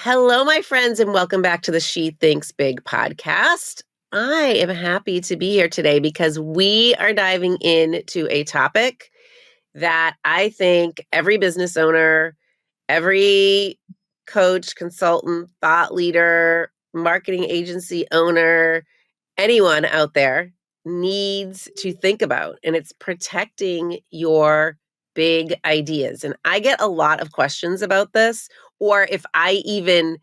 Hello, my friends, and welcome back to the She Thinks Big podcast. I am happy to be here today because we are diving into a topic that I think every business owner, every coach, consultant, thought leader, marketing agency owner, anyone out there needs to think about, and it's protecting your big ideas. And I get a lot of questions about this, or if I even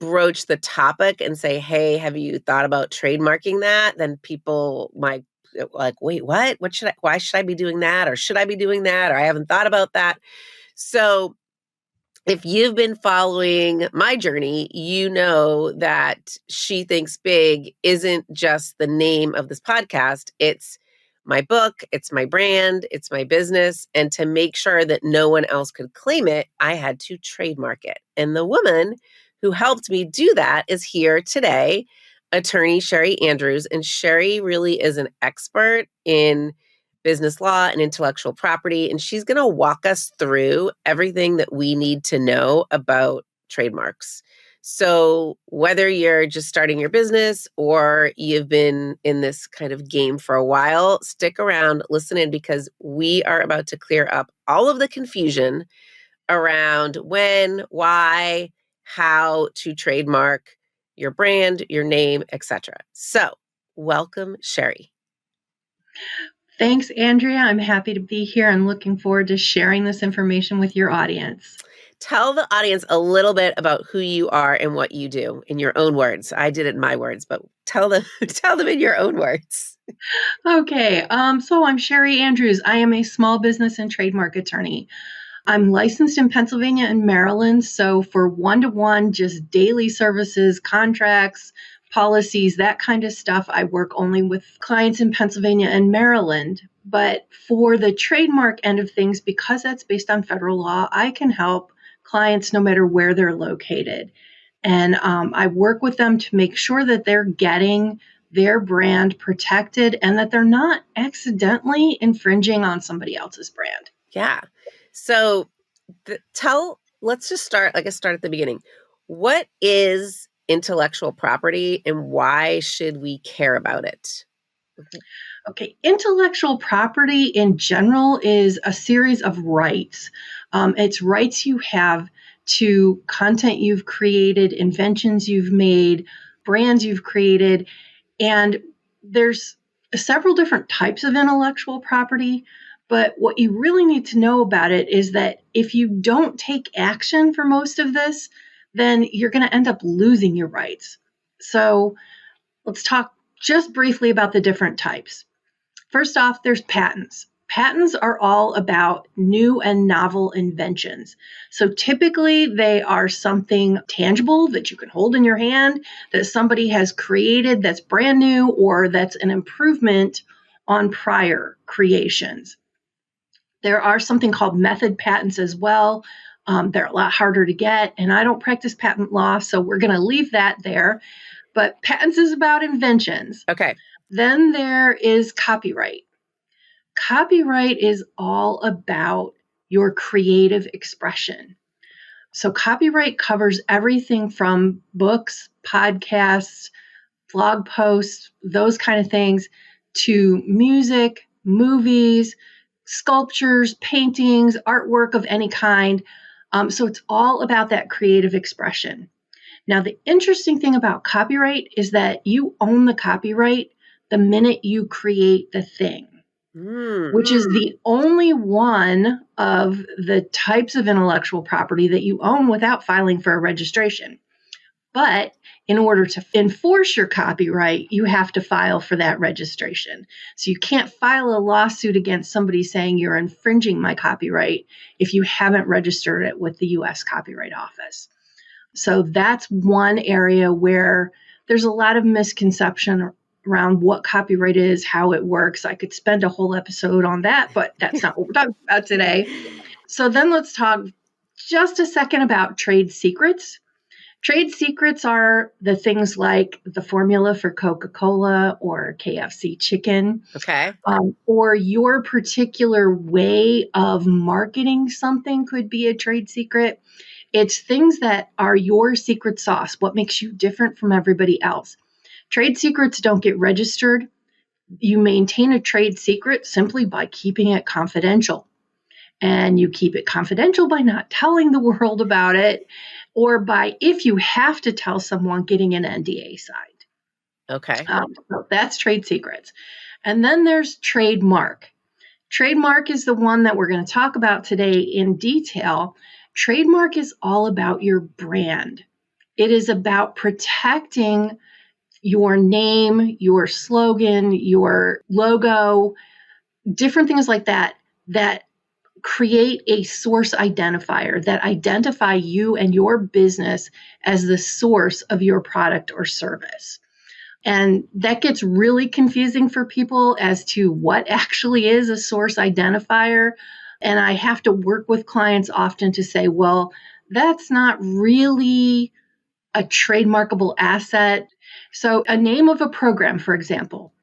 broach the topic and say, "Hey, have you thought about trademarking that?" Then people might like, "Wait, what? Why should I be doing that? Or should I be doing that? Or I haven't thought about that." So if you've been following my journey, you know that She Thinks Big isn't just the name of this podcast. It's my book, it's my brand, it's my business. And to make sure that no one else could claim it, I had to trademark it. And the woman who helped me do that is here today, attorney Cheri Andrews. And Cheri really is an expert in business law and intellectual property. And she's going to walk us through everything that we need to know about trademarks. So whether you're just starting your business or you've been in this kind of game for a while, stick around, listen in, because we are about to clear up all of the confusion around when, why, how to trademark your brand, your name, etc. So welcome, Cheri. Thanks, Andrea. I'm happy to be here and looking forward to sharing this information with your audience. Tell the audience a little bit about who you are and what you do in your own words. I did it in my words, but tell them in your own words. Okay, so I'm Cheri Andrews. I am a small business and trademark attorney. I'm licensed in Pennsylvania and Maryland, so for one-to-one, just daily services, contracts, policies, that kind of stuff, I work only with clients in Pennsylvania and Maryland. But for the trademark end of things, because that's based on federal law, I can help clients no matter where they're located. And I work with them to make sure that they're getting their brand protected and that they're not accidentally infringing on somebody else's brand. Yeah. So let's just start at the beginning. What is intellectual property and why should we care about it? Okay, intellectual property in general is a series of rights. It's rights you have to content you've created, inventions you've made, brands you've created, and there's several different types of intellectual property. But what you really need to know about it is that if you don't take action for most of this, then you're going to end up losing your rights. So let's talk just briefly about the different types. First off, there's patents. Patents are all about new and novel inventions. So typically they are something tangible that you can hold in your hand, that somebody has created that's brand new, or that's an improvement on prior creations. There are something called method patents as well. They're a lot harder to get, and I don't practice patent law, so we're going to leave that there. But patents is about inventions. Okay. Then there is copyright. Copyright is all about your creative expression. So copyright covers everything from books, podcasts, blog posts, those kind of things, to music, movies, sculptures, paintings, artwork of any kind. So it's all about that creative expression. Now, the interesting thing about copyright is that you own the copyright the minute you create the thing, which is the only one of the types of intellectual property that you own without filing for a registration. But in order to enforce your copyright, you have to file for that registration. So you can't file a lawsuit against somebody saying you're infringing my copyright if you haven't registered it with the U.S. Copyright Office. So that's one area where there's a lot of misconception around what copyright is, how it works. I could spend a whole episode on that, but that's not what we're talking about today. So then let's talk just a second about trade secrets. Trade secrets are the things like the formula for Coca-Cola or KFC chicken. Okay. Or your particular way of marketing something could be a trade secret. It's things that are your secret sauce, what makes you different from everybody else. Trade secrets don't get registered. You maintain a trade secret simply by keeping it confidential. And you keep it confidential by not telling the world about it, or by, if you have to tell someone, getting an NDA signed. Okay. So that's trade secrets. And then there's trademark. Trademark is the one that we're going to talk about today in detail. Trademark is all about your brand. It is about protecting your name, your slogan, your logo, different things like that, that create a source identifier, that identify you and your business as the source of your product or service. And that gets really confusing for people as to what actually is a source identifier. And I have to work with clients often to say, well, that's not really a trademarkable asset. So a name of a program, for example,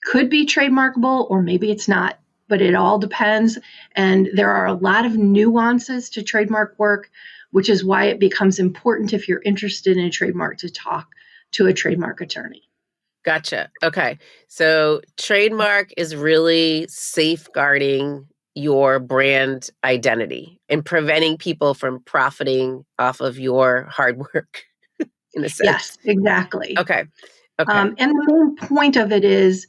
could be trademarkable or maybe it's not, but it all depends. And there are a lot of nuances to trademark work, which is why it becomes important, if you're interested in a trademark, to talk to a trademark attorney. Gotcha. Okay. So trademark is really safeguarding your brand identity and preventing people from profiting off of your hard work, in a sense. Yes, exactly. Okay. Okay. And the main point of it is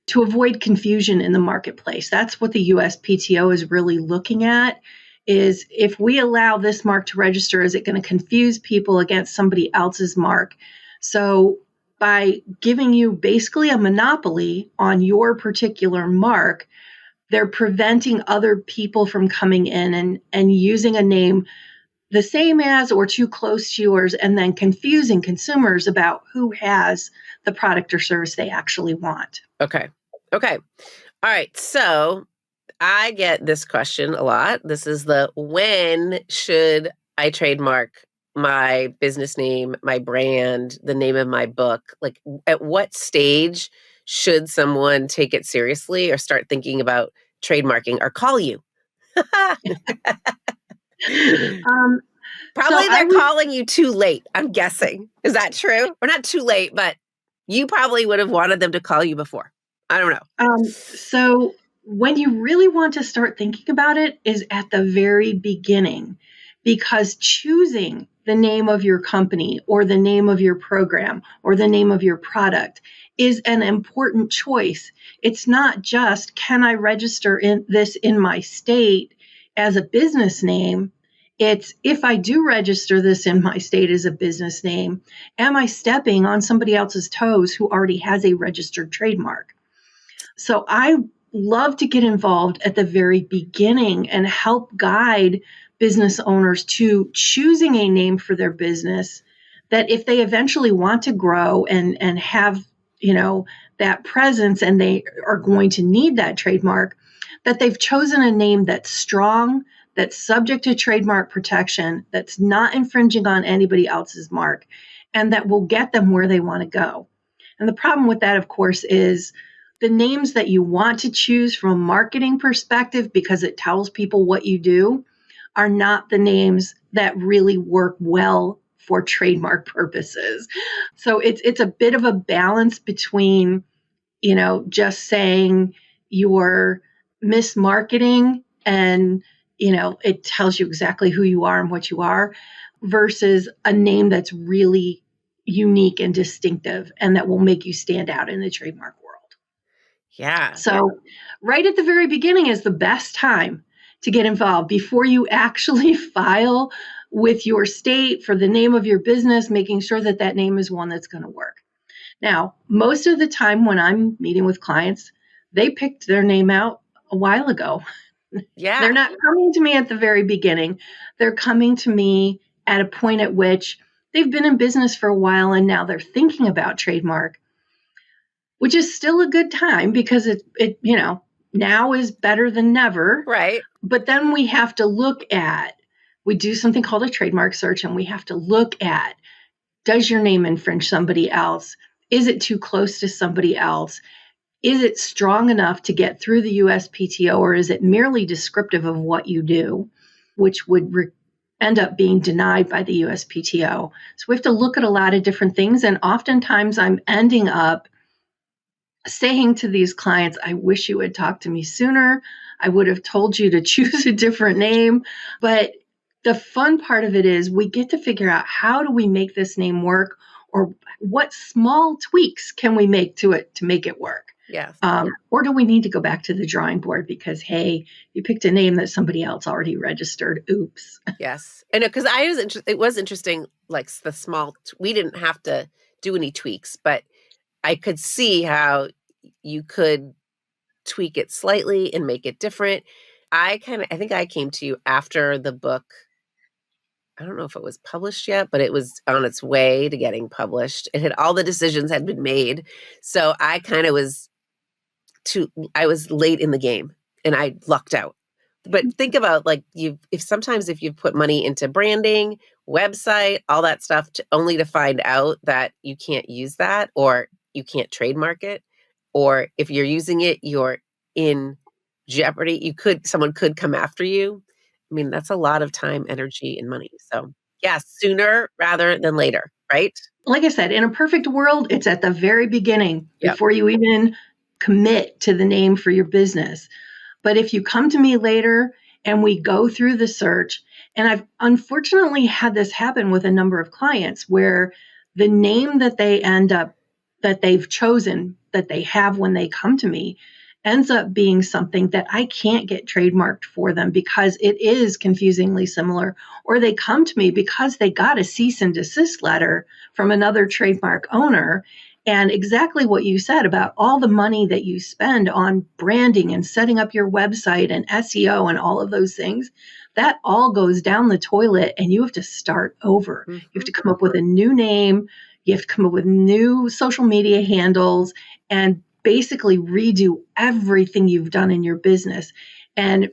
to avoid confusion in the marketplace. That's what the USPTO is really looking at, is if we allow this mark to register, is it going to confuse people against somebody else's mark? So by giving you basically a monopoly on your particular mark, they're preventing other people from coming in and using a name the same as or too close to yours, and then confusing consumers about who has the product or service they actually want. Okay. Okay. All right. So I get this question a lot. This is the when should I trademark my business name, my brand, the name of my book? Like, at what stage should someone take it seriously or start thinking about trademarking or call you? Um, so Probably I they're would calling you too late, I'm guessing. Is that true? Or not too late, but you probably would have wanted them to call you before. I don't know. so when you really want to start thinking about it is at the very beginning, because choosing the name of your company or the name of your program or the name of your product is an important choice. It's not just, can I register this in my state as a business name? It's, if I do register this in my state as a business name, am I stepping on somebody else's toes who already has a registered trademark? So I love to get involved at the very beginning and help guide business owners to choosing a name for their business that, if they eventually want to grow and have, that presence, and they are going to need that trademark, that they've chosen a name that's strong, that's subject to trademark protection, that's not infringing on anybody else's mark, and that will get them where they want to go. And the problem with that, of course, is the names that you want to choose from a marketing perspective, because it tells people what you do, are not the names that really work well for trademark purposes. So it's a bit of a balance between, just saying you're mismarketing and, it tells you exactly who you are and what you are, versus a name that's really unique and distinctive and that will make you stand out in the trademark world. Yeah. So, right at the very beginning is the best time to get involved, before you actually file with your state for the name of your business, making sure that that name is one that's going to work. Now, most of the time when I'm meeting with clients, they picked their name out a while ago. Yeah. They're not coming to me at the very beginning. They're coming to me at a point at which they've been in business for a while and now they're thinking about trademark, which is still a good time, because it now is better than never. Right. But then we do something called a trademark search, and we have to look at, does your name infringe somebody else? Is it too close to somebody else? Is it strong enough to get through the USPTO, or is it merely descriptive of what you do, which would end up being denied by the USPTO. So we have to look at a lot of different things. And oftentimes I'm ending up saying to these clients, I wish you had talked to me sooner. I would have told you to choose a different name. But the fun part of it is we get to figure out, how do we make this name work, or what small tweaks can we make to it to make it work? Yes. Or do we need to go back to the drawing board because, hey, you picked a name that somebody else already registered. Oops. Yes. I know, because it was interesting, like the small, we didn't have to do any tweaks, but I could see how you could tweak it slightly and make it different. I think I came to you after the book. I don't know if it was published yet, but it was on its way to getting published. All the decisions had been made. So I kind of I was late in the game and I lucked out. But think about, like, if you've put money into branding, website, all that stuff, only to find out that you can't use that, or you can't trademark it, or if you're using it, you're in jeopardy. Someone could come after you. I mean, that's a lot of time, energy, and money. So yeah, sooner rather than later, right? Like I said, in a perfect world, it's at the very beginning, Yep. before you even commit to the name for your business. But if you come to me later and we go through the search, and I've unfortunately had this happen with a number of clients where the name that they've chosen, that they have when they come to me, ends up being something that I can't get trademarked for them because it is confusingly similar, or they come to me because they got a cease and desist letter from another trademark owner. And exactly what you said about all the money that you spend on branding and setting up your website and SEO and all of those things, that all goes down the toilet and you have to start over. Mm-hmm. You have to come up with a new name. You have to come up with new social media handles and basically redo everything you've done in your business. And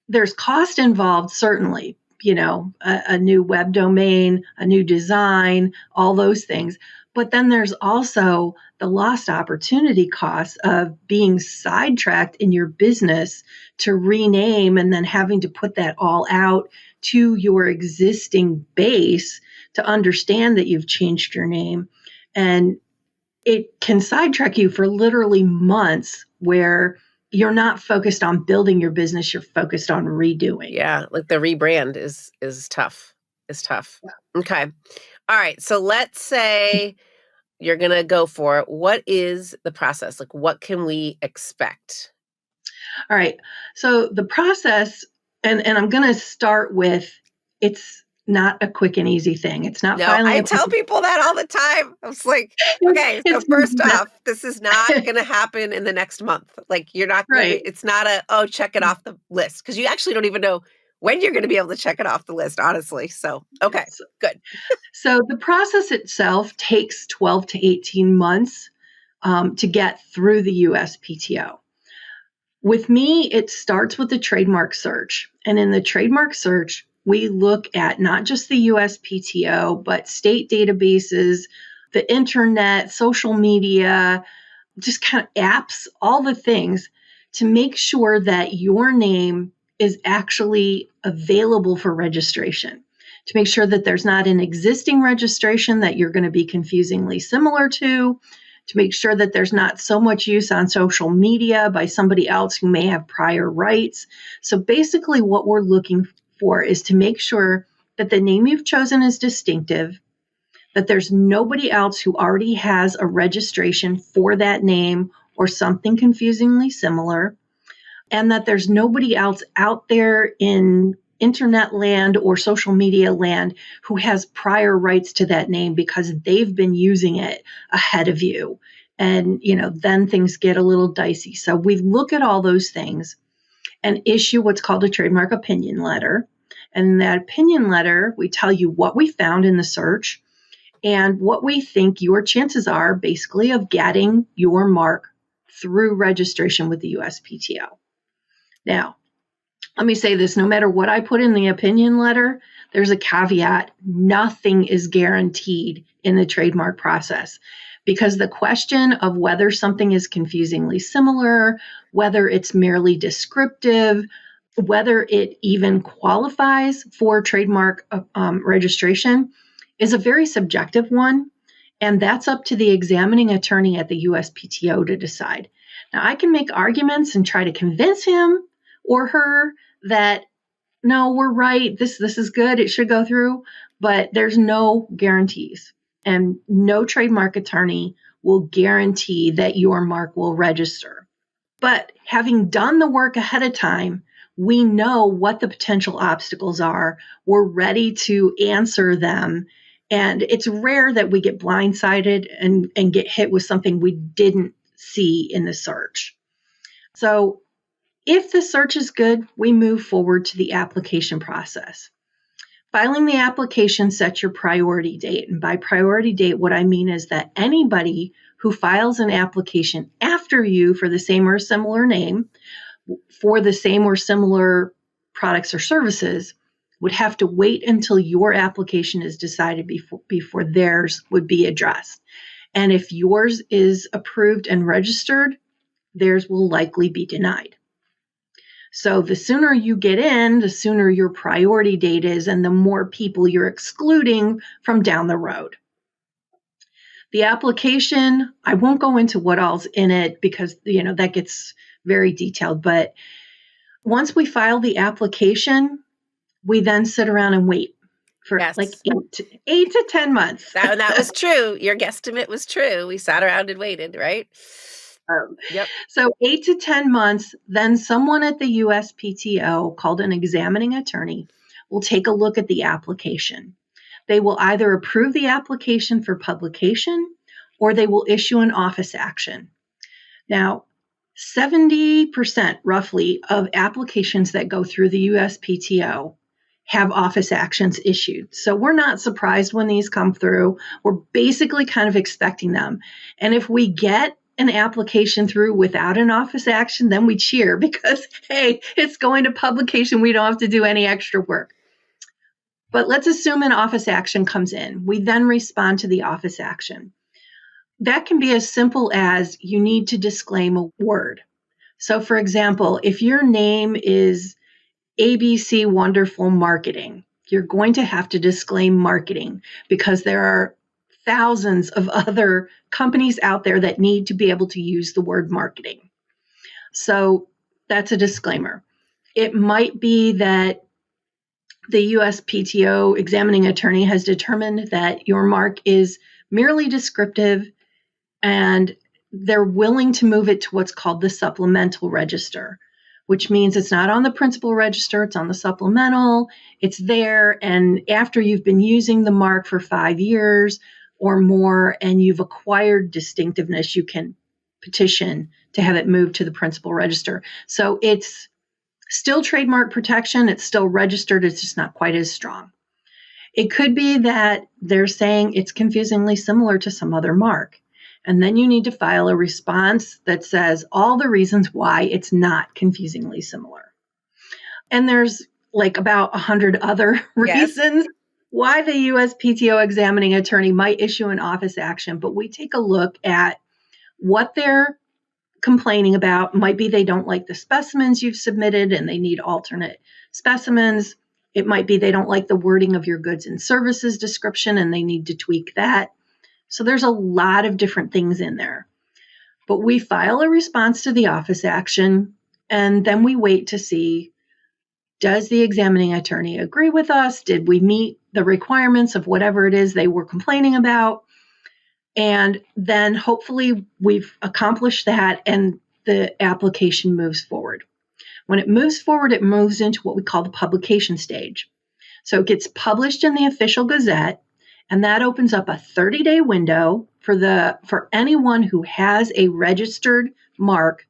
there's cost involved, certainly, a new web domain, a new design, all those things. But then there's also the lost opportunity costs of being sidetracked in your business to rename and then having to put that all out to your existing base to understand that you've changed your name. And it can sidetrack you for literally months where you're not focused on building your business, you're focused on redoing. Yeah, like the rebrand is tough. It's tough. Yeah. Okay. All right. So let's say you're going to go for it. What is the process? Like, what can we expect? All right. So the process, and I'm going to start with, it's not a quick and easy thing. It's not filing. I tell people that all the time. I was like, okay, so first off, this is not going to happen in the next month. Like, you're not going to, it's not check it off the list, because you actually don't even know when you're going to be able to check it off the list, honestly. So, okay, good. So the process itself takes 12 to 18 months to get through the USPTO. With me, it starts with the trademark search. And in the trademark search, we look at not just the USPTO, but state databases, the internet, social media, just kind of apps, all the things, to make sure that your name is actually available for registration, to make sure that there's not an existing registration that you're going to be confusingly similar to make sure that there's not so much use on social media by somebody else who may have prior rights. So basically what we're looking for is to make sure that the name you've chosen is distinctive, that there's nobody else who already has a registration for that name or something confusingly similar, and that there's nobody else out there in internet land or social media land who has prior rights to that name because they've been using it ahead of you. And, then things get a little dicey. So we look at all those things and issue what's called a trademark opinion letter. And in that opinion letter, we tell you what we found in the search and what we think your chances are, basically, of getting your mark through registration with the USPTO. Now, let me say this, no matter what I put in the opinion letter, there's a caveat. Nothing is guaranteed in the trademark process, because the question of whether something is confusingly similar, whether it's merely descriptive, whether it even qualifies for trademark registration is a very subjective one, and that's up to the examining attorney at the USPTO to decide. Now, I can make arguments and try to convince him or her that no, we're right. This is good. It should go through, but there's no guarantees, and no trademark attorney will guarantee that your mark will register. But having done the work ahead of time, we know what the potential obstacles are. We're ready to answer them. And it's rare that we get blindsided and get hit with something we didn't see in the search. So if the search is good, we move forward to the application process. Filing the application sets your priority date. And by priority date, what I mean is that anybody who files an application after you for the same or similar name, for the same or similar products or services, would have to wait until your application is decided before theirs would be addressed. And if yours is approved and registered, theirs will likely be denied. So the sooner you get in, the sooner your priority date is, and the more people you're excluding from down the road. The application, I won't go into what all's in it because, that gets very detailed. But once we file the application, we then sit around and wait for like 8 to 10 months. That was true. Your guesstimate was true. We sat around and waited, right? Yep. So 8 to 10 months, then someone at the USPTO called an examining attorney will take a look at the application. They will either approve the application for publication or they will issue an office action. Now, 70% roughly of applications that go through the USPTO have office actions issued. So we're not surprised when these come through. We're basically kind of expecting them. And if we get an application through without an office action, then we cheer because, hey, it's going to publication. We don't have to do any extra work. But let's assume an office action comes in. We then respond to the office action. That can be as simple as you need to disclaim a word. So, for example, if your name is ABC Wonderful Marketing, you're going to have to disclaim marketing because there are thousands of other companies out there that need to be able to use the word marketing. So that's a disclaimer. It might be that the USPTO examining attorney has determined that your mark is merely descriptive and they're willing to move it to what's called the supplemental register, which means it's not on the principal register, it's on the supplemental, it's there, and after you've been using the mark for 5 years or more and you've acquired distinctiveness, you can petition to have it moved to the principal register. So it's still trademark protection, it's still registered, it's just not quite as strong. It could be that they're saying it's confusingly similar to some other mark. And then you need to file a response that says all the reasons why it's not confusingly similar. And there's like about 100 other reasons why the USPTO examining attorney might issue an office action. But we take a look at what they're complaining about. Might be they don't like the specimens you've submitted and they need alternate specimens. It might be they don't like the wording of your goods and services description and they need to tweak that. So there's a lot of different things in there. But we file a response to the office action, and then we wait to see, does the examining attorney agree with us? Did we meet the requirements of whatever it is they were complaining about? And then hopefully we've accomplished that and the application moves forward. When it moves forward, it moves into what we call the publication stage. So it gets published in the official Gazette. And that opens up a 30-day window for anyone who has a registered mark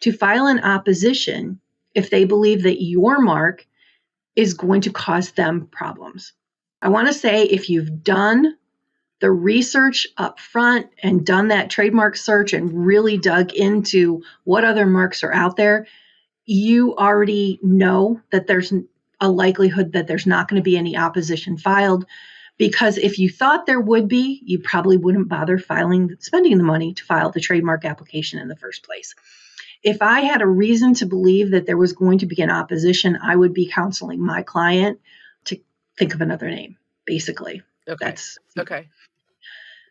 to file an opposition if they believe that your mark is going to cause them problems. I want to say if you've done the research up front and done that trademark search and really dug into what other marks are out there, you already know that there's a likelihood that there's not going to be any opposition filed. Because if you thought there would be, you probably wouldn't bother spending the money to file the trademark application in the first place. If I had a reason to believe that there was going to be an opposition, I would be counseling my client to think of another name, basically. Okay. That's Okay.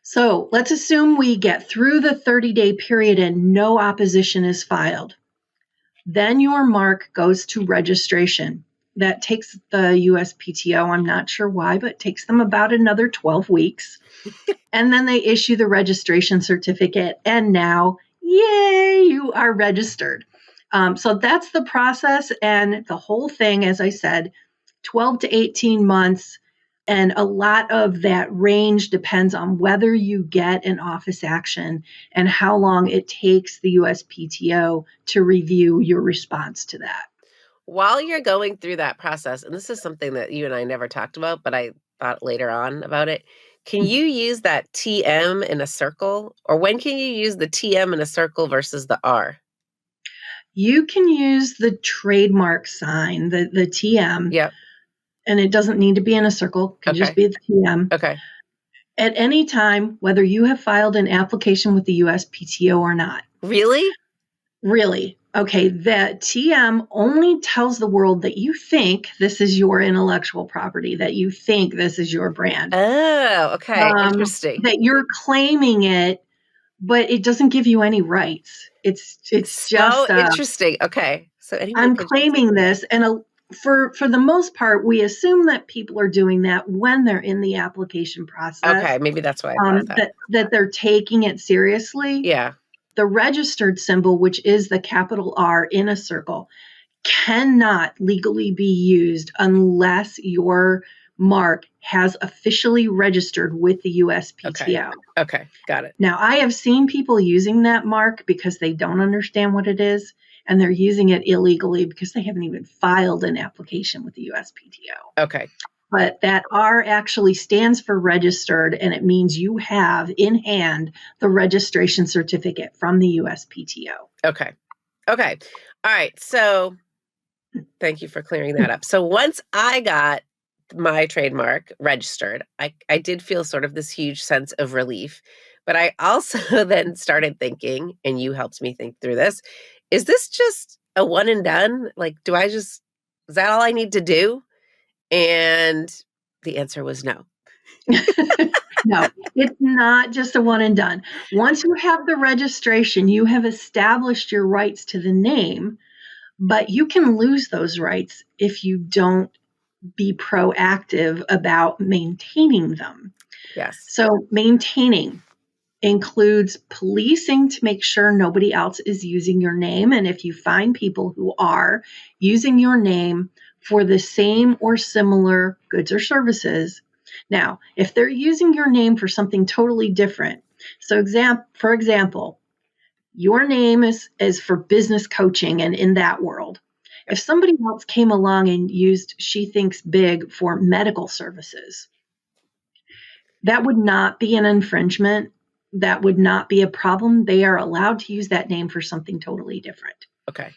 So let's assume we get through the 30-day period and no opposition is filed. Then your mark goes to registration. That takes the USPTO, I'm not sure why, but it takes them about another 12 weeks. And then they issue the registration certificate. And now, yay, you are registered. So that's the process. And the whole thing, as I said, 12 to 18 months. And a lot of that range depends on whether you get an office action and how long it takes the USPTO to review your response to that. While you're going through that process, and this is something that you and I never talked about, but I thought later on about it. Can you use that TM in a circle? Or when can you use the TM in a circle versus the R? You can use the trademark sign, the TM, Yep. and it doesn't need to be in a circle, it can just Okay. be the TM. Okay. At any time, whether you have filed an application with the USPTO or not. Really? Really? Okay, that TM only tells the world that you think this is your intellectual property, that you think this is your brand, Oh, okay. Interesting. that you're claiming it, but it doesn't give you any rights. It's So just interesting. Okay. So anyone I'm could just claiming this, and for the most part, we assume that people are doing that when they're in the application process, Okay, maybe that's why I thought that. that they're taking it seriously. Yeah. The registered symbol, which is the capital R in a circle, cannot legally be used unless your mark has officially registered with the USPTO. Okay. Got it. Now, I have seen people using that mark because they don't understand what it is, and they're using it illegally because they haven't even filed an application with the USPTO. Okay. But that R actually stands for registered, and it means you have in hand the registration certificate from the USPTO. Okay. Okay. All right. So thank you for clearing that up. So once I got my trademark registered, I did feel sort of this huge sense of relief. But I also then started thinking, and you helped me think through this, is this just a one and done? Like, is that all I need to do? And the answer was no. No, it's not just a one and done. Once you have the registration, you have established your rights to the name, but you can lose those rights if you don't be proactive about maintaining them. Yes. So, maintaining includes policing to make sure nobody else is using your name. And if you find people who are using your name for the same or similar goods or services, now, if they're using your name for something totally different, so for example, your name is for business coaching and in that world. If somebody else came along and used She Thinks Big for medical services, that would not be an infringement. That would not be a problem. They are allowed to use that name for something totally different. Okay.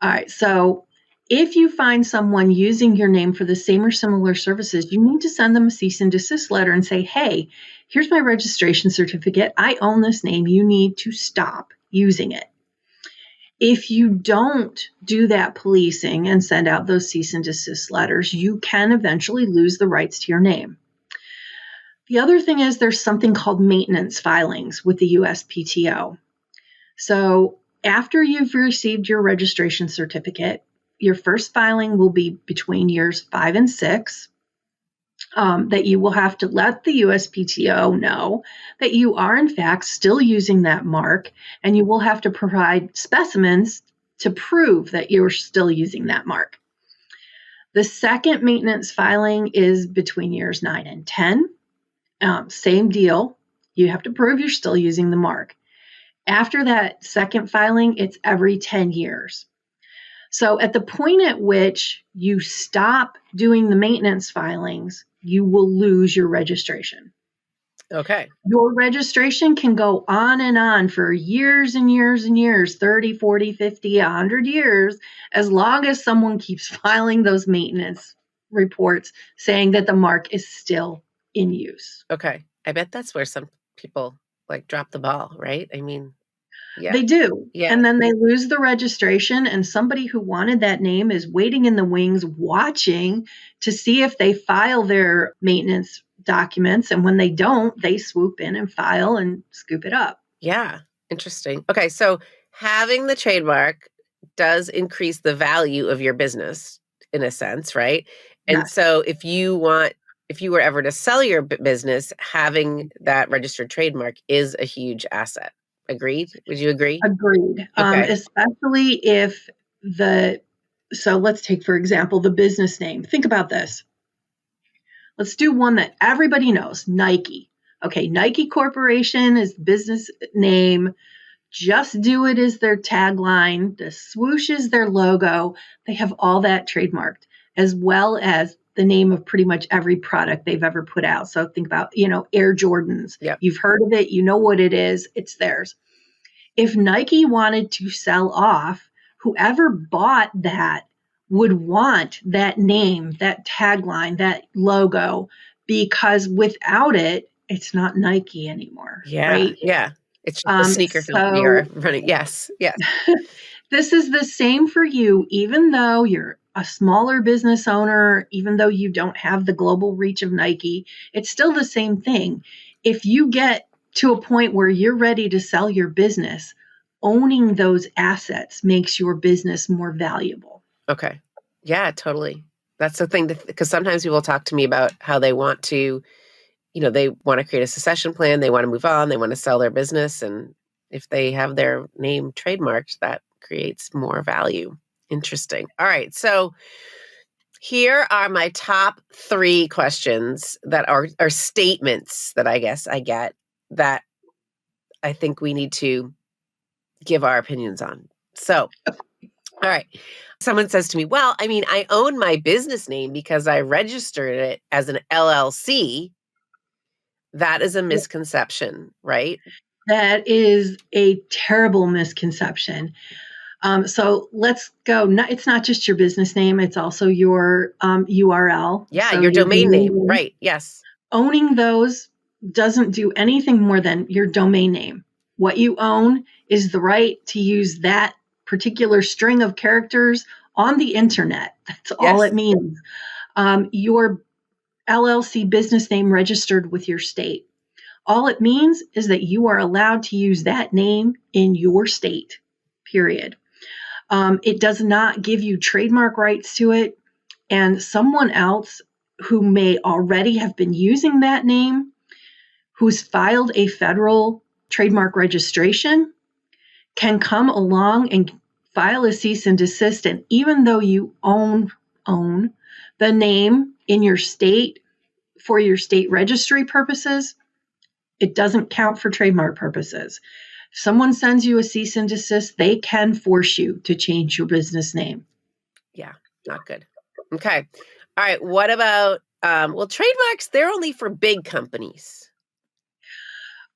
All right. So if you find someone using your name for the same or similar services, you need to send them a cease and desist letter and say, hey, here's my registration certificate. I own this name. You need to stop using it. If you don't do that policing and send out those cease and desist letters, you can eventually lose the rights to your name. The other thing is there's something called maintenance filings with the USPTO. So after you've received your registration certificate, your first filing will be between years 5 and 6, that you will have to let the USPTO know that you are in fact still using that mark, and you will have to provide specimens to prove that you're still using that mark. The second maintenance filing is between years 9 and 10. Same deal. You have to prove you're still using the mark. After that second filing, it's every 10 years. So at the point at which you stop doing the maintenance filings, you will lose your registration. Okay. Your registration can go on for years and years and years, 30, 40, 50, 100 years, as long as someone keeps filing those maintenance reports saying that the mark is still in use. Okay. I bet that's where some people like drop the ball, right? I mean, Yeah. They do. Yeah. And then they lose the registration, and somebody who wanted that name is waiting in the wings, watching to see if they file their maintenance documents. And when they don't, they swoop in and file and scoop it up. Yeah. Interesting. Okay. So having the trademark does increase the value of your business in a sense, right? And Yes. so if you were ever to sell your business, having that registered trademark is a huge asset. Agreed? Would you agree? Agreed. Okay. Especially if so let's take, for example, the business name. Think about this. Let's do one that everybody knows, Nike. Okay, Nike Corporation is the business name. Just Do It is their tagline. The swoosh is their logo. They have all that trademarked, as well as the name of pretty much every product they've ever put out. So think about, Air Jordans. Yep. You've heard of it. You know what it is. It's theirs. If Nike wanted to sell off, whoever bought that would want that name, that tagline, that logo, because without it, it's not Nike anymore, Yeah. right? Yeah. It's just a sneaker company or So running. Yes. Yes. this is the same for you, even though you're a smaller business owner, even though you don't have the global reach of Nike, it's still the same thing. If you get to a point where you're ready to sell your business, owning those assets makes your business more valuable. Okay. Yeah, totally. That's the thing, because sometimes people talk to me about how they want to, they want to create a succession plan, they want to move on, they want to sell their business. And if they have their name trademarked, that creates more value. Interesting. All right. So here are my top 3 questions that are statements that I guess I get that I think we need to give our opinions on. So, all right. Someone says to me, well, I mean, I own my business name because I registered it as an LLC. That is a misconception, right? That is a terrible misconception. So let's go. It's not just your business name, it's also your URL. Yeah, So your your domain domain name. name. Right. Yes. Owning those doesn't do anything more than your domain name. What you own is the right to use that particular string of characters on the internet. That's all Yes. it means. Your LLC business name registered with your state. All it means is that you are allowed to use that name in your state, period. It does not give you trademark rights to it. And someone else who may already have been using that name, who's filed a federal trademark registration, can come along and file a cease and desist. And even though you own the name in your state for your state registry purposes, it doesn't count for trademark purposes. If someone sends you a cease and desist, they can force you to change your business name. Yeah. Not good. Okay. All right. What about, trademarks, they're only for big companies.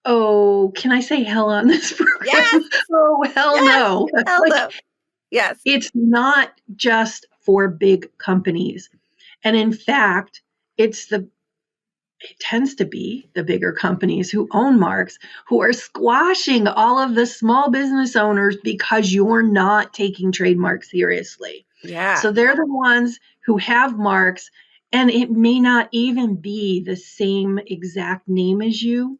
Oh, can I say hell on this Yes. program? Oh, hell Yes. no. Hell no. Yes. It's not just for big companies. And in fact, it tends to be the bigger companies who own marks who are squashing all of the small business owners because you're not taking trademarks seriously. Yeah. So they're the ones who have marks, and it may not even be the same exact name as you.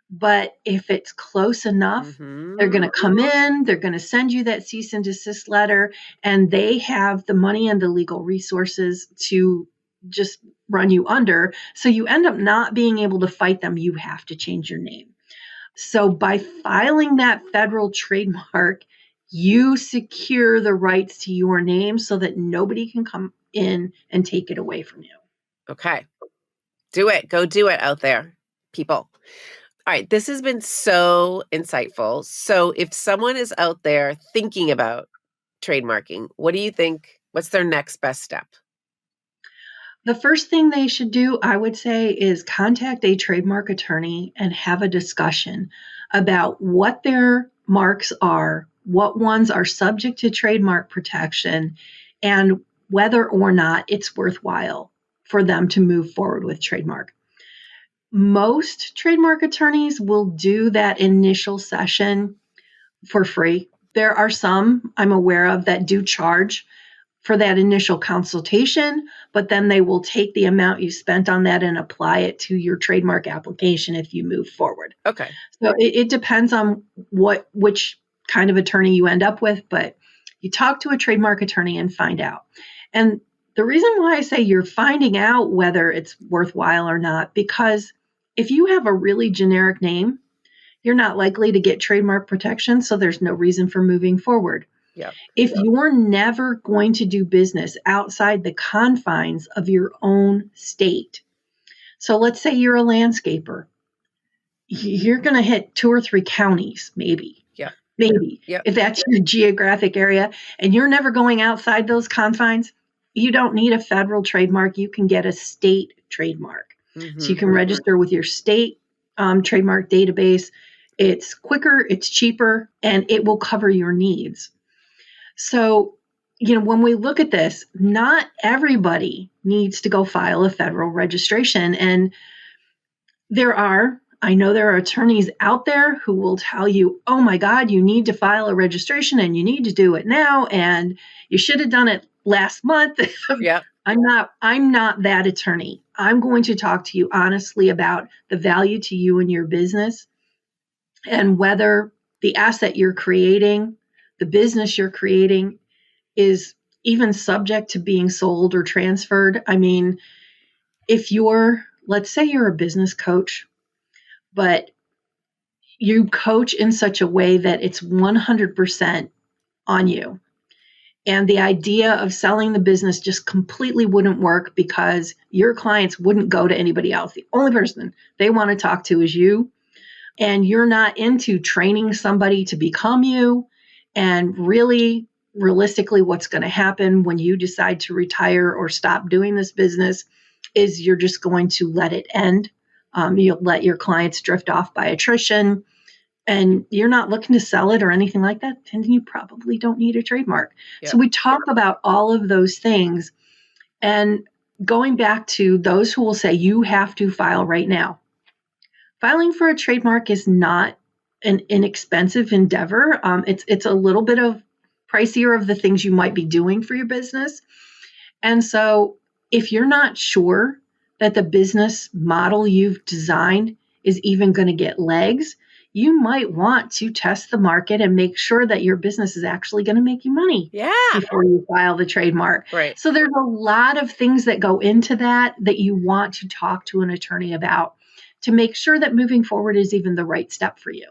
But if it's close enough, they're going to come in, they're going to send you that cease and desist letter, and they have the money and the legal resources to just run you under. So you end up not being able to fight them. You have to change your name. So by filing that federal trademark, you secure the rights to your name so that nobody can come in and take it away from you. Okay. Do it. Go do it out there, people. All right. This has been so insightful. So if someone is out there thinking about trademarking, what do you think? What's their next best step? The first thing they should do, I would say, is contact a trademark attorney and have a discussion about what their marks are, what ones are subject to trademark protection, and whether or not it's worthwhile for them to move forward with trademark. Most trademark attorneys will do that initial session for free. There are some I'm aware of that do charge for that initial consultation, but then they will take the amount you spent on that and apply it to your trademark application if you move forward. Okay. So it depends on which kind of attorney you end up with, but you talk to a trademark attorney and find out. And the reason why I say you're finding out whether it's worthwhile or not, because if you have a really generic name, you're not likely to get trademark protection, so there's no reason for moving forward. Yep. If you're never going to do business outside the confines of your own state, so let's say you're a landscaper, you're going to hit 2 or 3 counties, maybe. Yeah. Maybe. Yep. If that's your geographic area and you're never going outside those confines, you don't need a federal trademark. You can get a state trademark. Mm-hmm. So you can register with your state trademark database. It's quicker, it's cheaper, and it will cover your needs. So, when we look at this, not everybody needs to go file a federal registration. And I know there are attorneys out there who will tell you, oh my God, you need to file a registration and you need to do it now. And you should have done it last month. Yeah. I'm not that attorney. I'm going to talk to you honestly about the value to you and your business and whether the asset you're creating, the business you're creating is even subject to being sold or transferred. I mean, let's say you're a business coach, but you coach in such a way that it's 100% on you. And the idea of selling the business just completely wouldn't work because your clients wouldn't go to anybody else. The only person they want to talk to is you. And you're not into training somebody to become you. And really, realistically, what's going to happen when you decide to retire or stop doing this business is you're just going to let it end. You'll let your clients drift off by attrition, and you're not looking to sell it or anything like that, then you probably don't need a trademark. Yep. So we talk about all of those things. And going back to those who will say you have to file right now. Filing for a trademark is not an inexpensive endeavor. It's a little bit of pricier of the things you might be doing for your business. And so if you're not sure that the business model you've designed is even going to get legs, you might want to test the market and make sure that your business is actually going to make you money before you file the trademark. Right. So there's a lot of things that go into that you want to talk to an attorney about to make sure that moving forward is even the right step for you.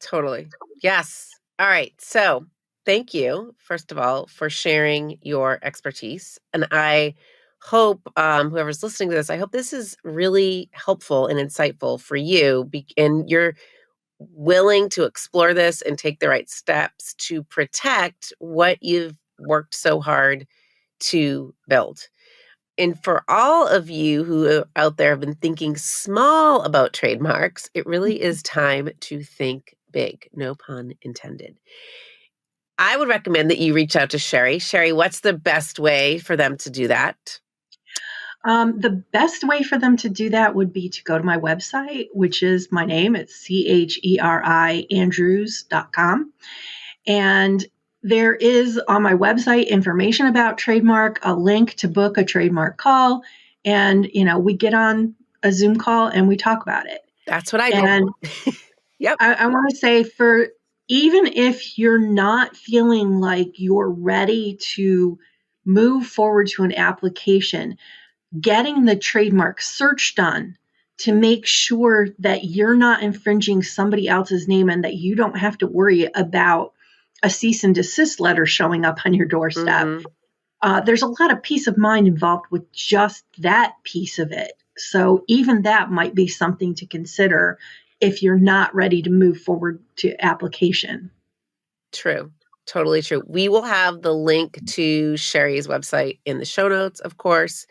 Totally. Yes. All right. So thank you, first of all, for sharing your expertise. And I hope whoever's listening to this, I hope this is really helpful and insightful for you. And you're willing to explore this and take the right steps to protect what you've worked so hard to build. And for all of you who out there have been thinking small about trademarks, it really is time to think big. No pun intended. I would recommend that you reach out to Cheri. Cheri, what's the best way for them to do that? The best way for them to do that would be to go to my website, which is my name. It's Cheri Andrews.com. And there is on my website information about trademark, a link to book a trademark call. And, we get on a Zoom call and we talk about it. That's what I do. Yep. I want to say even if you're not feeling like you're ready to move forward to an application, getting the trademark search done to make sure that you're not infringing somebody else's name and that you don't have to worry about a cease and desist letter showing up on your doorstep. Mm-hmm. There's a lot of peace of mind involved with just that piece of it. So even that might be something to consider if you're not ready to move forward to application. True. Totally true. We will have the link to Cheri's website in the show notes, of course.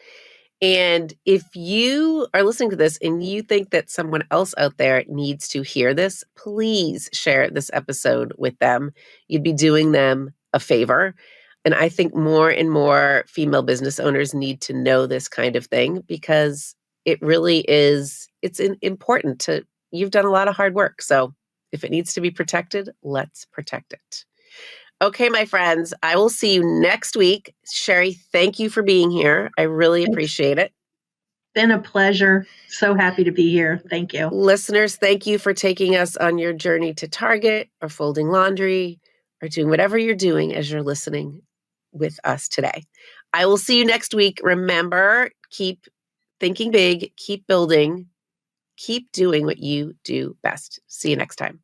And if you are listening to this and you think that someone else out there needs to hear this, please share this episode with them. You'd be doing them a favor. And I think more and more female business owners need to know this kind of thing because it really is, it's important you've done a lot of hard work. So If it needs to be protected, let's protect it. Okay, my friends, I will see you next week. Cheri, thank you for being here. I really appreciate it. Been a pleasure. So happy to be here. Thank you. Listeners, thank you for taking us on your journey to Target or folding laundry or doing whatever you're doing as you're listening with us today. I will see you next week. Remember, keep thinking big, keep building, keep doing what you do best. See you next time.